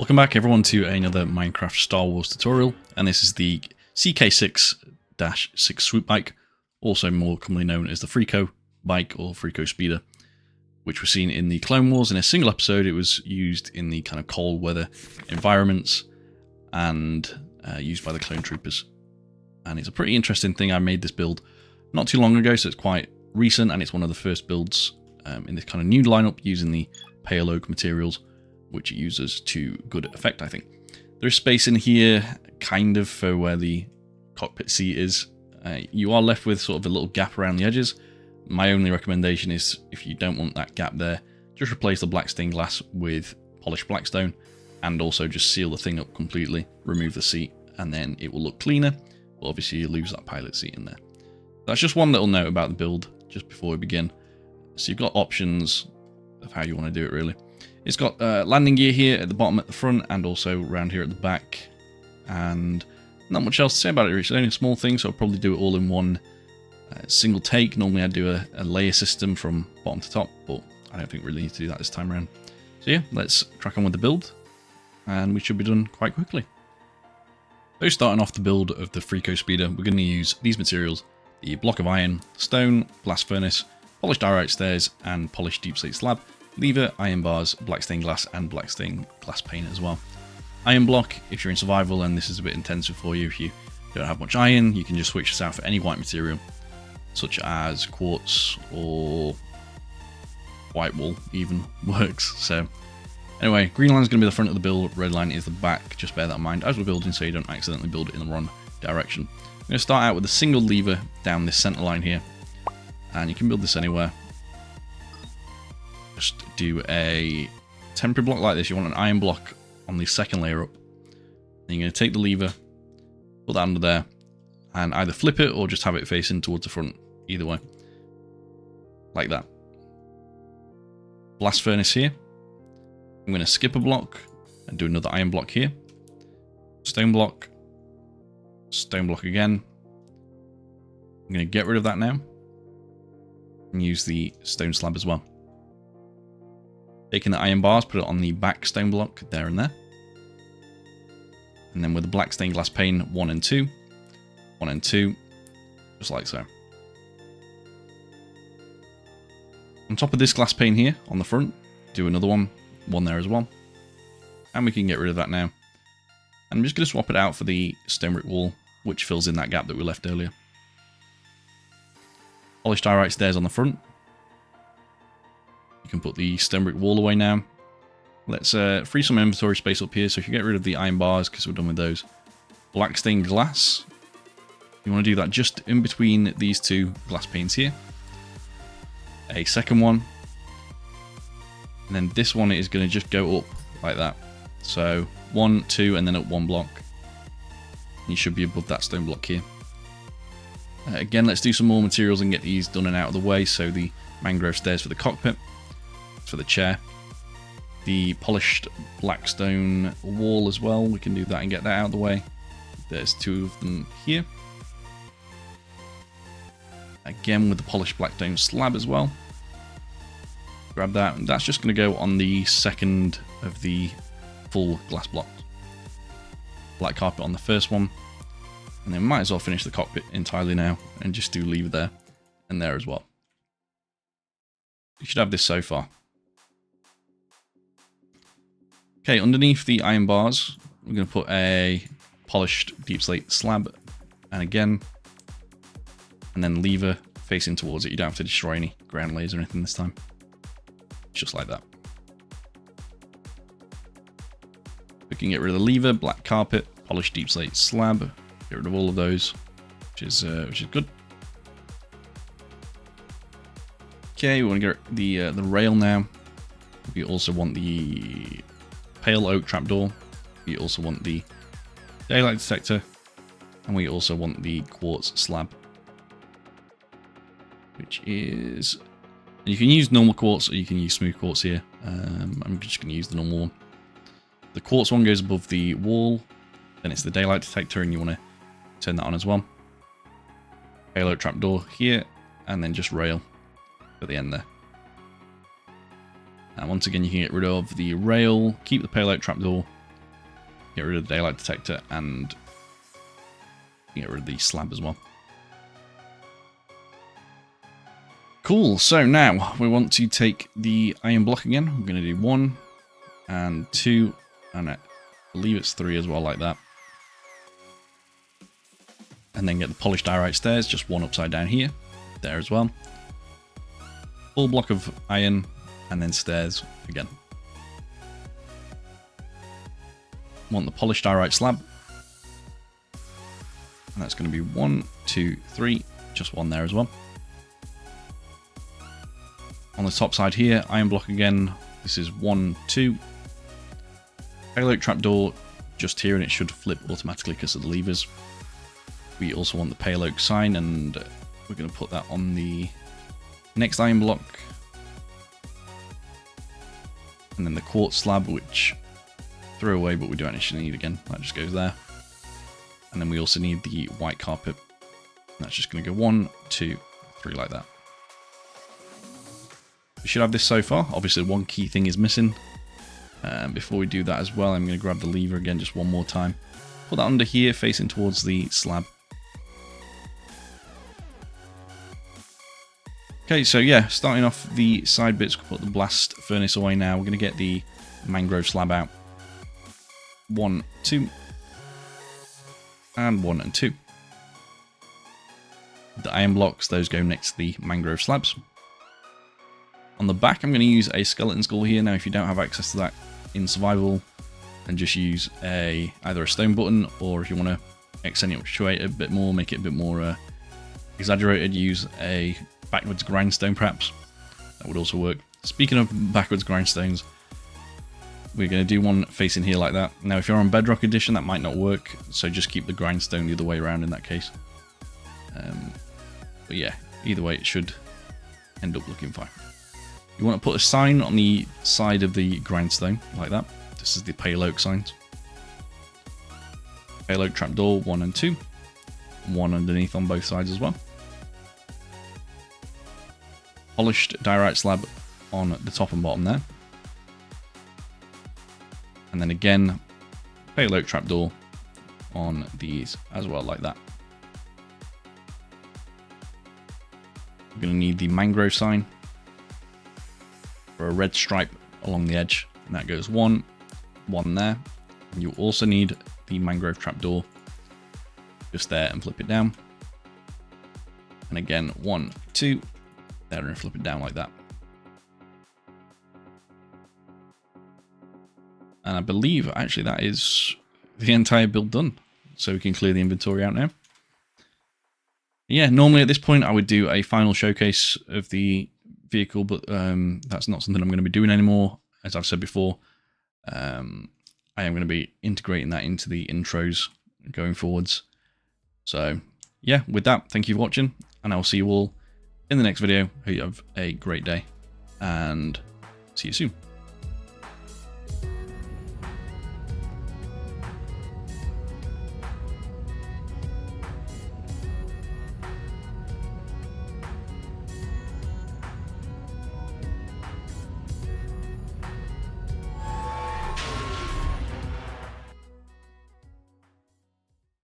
Welcome back everyone to another Minecraft Star Wars tutorial, and this is the CK6-6 swoop bike, also more commonly known as the FREECO bike or FREECO speeder, which was seen in the Clone Wars in a single episode. It was used in the kind of cold weather environments and used by the clone troopers. And it's a pretty interesting thing. I made this build not too long ago, so it's quite recent, and it's one of the first builds in this kind of new lineup using the pale oak materials, which it uses to good effect, I think. There's space in here, kind of, for where the cockpit seat is. You are left with sort of a little gap around the edges. My only recommendation is, if you don't want that gap there, just replace the black stained glass with polished blackstone, and also just seal the thing up completely, remove the seat, and then it will look cleaner, but obviously you lose that pilot seat in there. That's just one little note about the build, just before we begin. So you've got options of how you want to do it, really. It's got landing gear here at the bottom at the front, and also around here at the back, and not much else to say about it. It's only a small thing, so I'll probably do it all in one single take. Normally I'd do a layer system from bottom to top, but I don't think we really need to do that this time around. So yeah, let's crack on with the build, and we should be done quite quickly. So starting off the build of the FREECO speeder, we're going to use these materials: the block of iron, stone, blast furnace, polished diorite stairs, and polished deep slate slab, lever, iron bars, black stained glass, and black stained glass paint as well. Iron block, if you're in survival and this is a bit intensive for you, if you don't have much iron, you can just switch this out for any white material, such as quartz or white wool even works. So anyway, green line is going to be the front of the build, red line is the back. Just bear that in mind as we're building, so you don't accidentally build it in the wrong direction. I'm going to start out with a single lever down this center line here, and you can build this anywhere. Just do a temporary block like this. You want an iron block on the second layer up. Then you're going to take the lever, put that under there, and either flip it or just have it facing towards the front. Either way. Like that. Blast furnace here. I'm going to skip a block and do another iron block here. Stone block again. I'm going to get rid of that now and use the stone slab as well. Taking the iron bars, put it on the back stone block there and there. And then with the black stained glass pane, 1 and 2. 1 and 2. Just like so. On top of this glass pane here, on the front, do another one there as well. And we can get rid of that now. And I'm just going to swap it out for the stone brick wall, which fills in that gap that we left earlier. Polished diorite stairs on the front. You can put the stone brick wall away now. Let's free some inventory space up here, so if you get rid of the iron bars, because we're done with those. Black stained glass. You want to do that just in between these two glass panes here. A second one. And then this one is going to just go up like that. So 1, 2, and then up 1 block. You should be above that stone block here. Again, let's do some more materials and get these done and out of the way. So the mangrove stairs for the cockpit. For the chair. The polished black stone wall as well. We can do that and get that out of the way. There's 2 of them here. Again with the polished black stone slab as well. Grab that, and that's just going to go on the second of the full glass blocks. Black carpet on the first one. And then might as well finish the cockpit entirely now and just do lever there and there as well. You should have this so far. Okay, underneath the iron bars, we're going to put a polished deep slate slab, and again, and then lever facing towards it. You don't have to destroy any ground layers or anything this time. Just like that. We can get rid of the lever, black carpet, polished deep slate slab. Get rid of all of those, which is good. Okay, we want to get the rail now. We also want the pale oak trapdoor. We also want the daylight detector, and we also want the quartz slab, which is, you can use normal quartz or you can use smooth quartz here. I'm just going to use the normal one. The quartz one goes above the wall, then it's the daylight detector, and you want to turn that on as well. Pale oak trapdoor here, and then just rail at the end there. And once again, you can get rid of the rail, keep the pale oak trapdoor, Get rid of the daylight detector and get rid of the slab as well. Cool, so now we want to take the iron block again. We're going to do 1 and 2, and I believe it's 3 as well, like that. And then get the polished diorite stairs, just 1 upside down here, there as well. Full block of iron, and then stairs again. Want the polished diorite slab. And that's going to be 1, 2, 3, just 1 there as well. On the top side here, iron block again. This is 1, 2. Payload trapdoor just here, and it should flip automatically because of the levers. We also want the payload sign, and we're going to put that on the next iron block. And then the quartz slab, which throw away, but we don't actually need again. That just goes there. And then we also need the white carpet. That's just going to go 1, 2, 3 like that. We should have this so far. Obviously, one key thing is missing. Before we do that as well, I'm going to grab the lever again just one more time. Put that under here, facing towards the slab. Okay, so yeah, starting off the side bits, we'll put the blast furnace away now. We're going to get the mangrove slab out. 1, 2. And 1 and 2. The iron blocks, those go next to the mangrove slabs. On the back, I'm going to use a skeleton skull here. Now, if you don't have access to that in survival, then just use either a stone button, or if you want to accentuate it a bit more, make it a bit more exaggerated, use a backwards grindstone perhaps. That would also work. Speaking of backwards grindstones, we're going to do one facing here like that. Now, if you're on Bedrock Edition, that might not work, so just keep the grindstone the other way around in that case. But yeah, either way, it should end up looking fine. You want to put a sign on the side of the grindstone, like that. This is the payload signs. Payload trapdoor 1 and 2. 1 underneath on both sides as well. Polished diorite slab on the top and bottom there. And then again, payload trapdoor on these as well, like that. We're going to need the mangrove sign for a red stripe along the edge, and that goes 1, 1 there. And you also need the mangrove trapdoor just there, and flip it down. And again, 1, 2 there, and flip it down like that. And I believe actually that is the entire build done. So we can clear the inventory out now. Yeah, normally at this point I would do a final showcase of the vehicle, but that's not something I'm going to be doing anymore. As I've said before, I am going to be integrating that into the intros going forwards. So yeah, with that, thank you for watching, and I will see you all in the next video. Hope you have a great day, and see you soon.